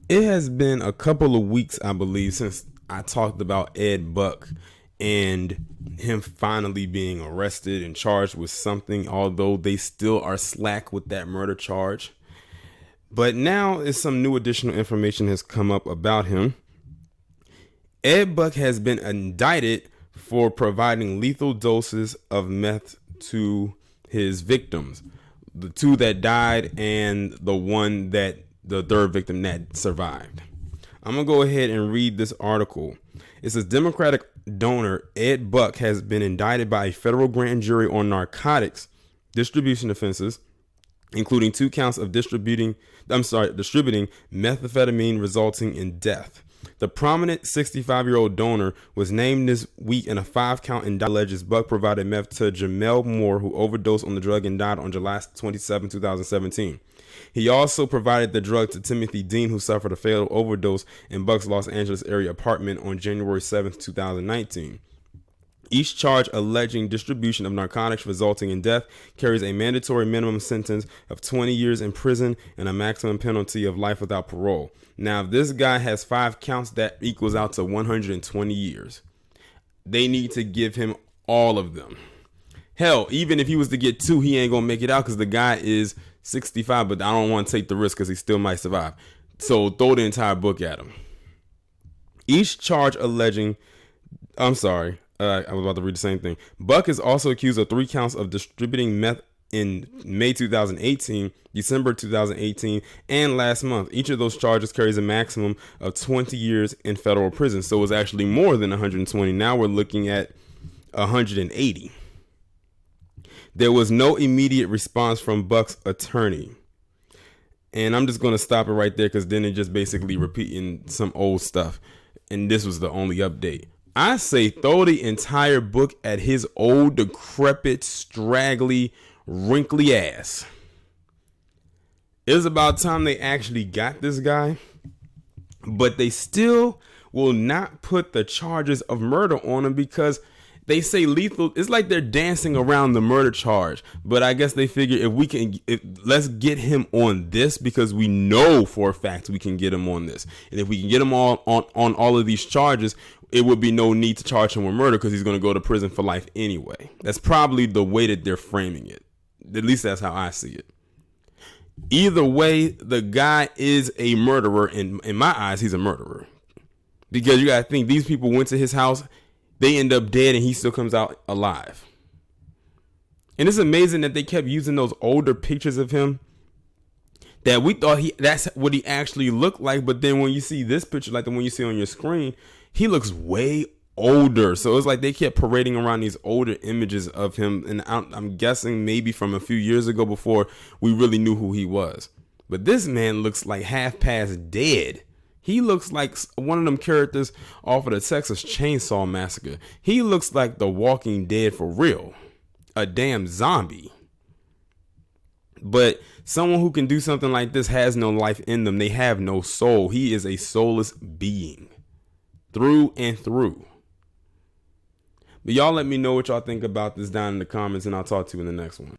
It has been a couple of weeks, I believe, since I talked about Ed Buck and him finally being arrested and charged with something, although they still are slack with that murder charge. But now is some new additional information has come up about him. Ed Buck has been indicted for providing lethal doses of meth to his victims, the two that died and the third victim that survived. I'm going to go ahead and read this article. It says Democratic donor Ed Buck has been indicted by a federal grand jury on narcotics distribution offenses, including 2 counts of distributing methamphetamine resulting in death. The prominent 65-year-old donor was named this week in a 5-count indictment. Alleges Buck provided meth to Jamel Moore, who overdosed on the drug and died on July 27, 2017. He also provided the drug to Timothy Dean, who suffered a fatal overdose in Buck's Los Angeles area apartment on January 7, 2019. Each charge alleging distribution of narcotics resulting in death carries a mandatory minimum sentence of 20 years in prison and a maximum penalty of life without parole. Now, if this guy has 5 counts, that equals out to 120 years. They need to give him all of them. Hell, even if he was to get 2, he ain't gonna make it out because the guy is 65, but I don't want to take the risk because he still might survive. So throw the entire book at him. Each charge alleging, I was about to read the same thing. Buck is also accused of 3 counts of distributing meth in May 2018, December 2018, and last month. Each of those charges carries a maximum of 20 years in federal prison. So it's actually more than 120. Now we're looking at 180. There was no immediate response from Buck's attorney. And I'm just going to stop it right there because then it just basically repeating some old stuff. And this was the only update. I say throw the entire book at his old, decrepit, straggly, wrinkly ass. It's about time they actually got this guy. But they still will not put the charges of murder on him because they say lethal. It's like they're dancing around the murder charge. But I guess they figure let's get him on this because we know for a fact we can get him on this. And if we can get him on all of these charges, it would be no need to charge him with murder because he's going to go to prison for life anyway. That's probably the way that they're framing it. At least that's how I see it. Either way, the guy is a murderer. In my eyes, he's a murderer. Because you got to think, these people went to his house, they end up dead, and he still comes out alive. And it's amazing that they kept using those older pictures of him that we thought that's what he actually looked like. But then when you see this picture, like the one you see on your screen, he looks way older. So it's like they kept parading around these older images of him. And I'm guessing maybe from a few years ago before we really knew who he was. But this man looks like half past dead. He looks like one of them characters off of the Texas Chainsaw Massacre. He looks like the Walking Dead for real. A damn zombie. But someone who can do something like this has no life in them. They have no soul. He is a soulless being. Through and through. But y'all let me know what y'all think about this down in the comments, and I'll talk to you in the next one.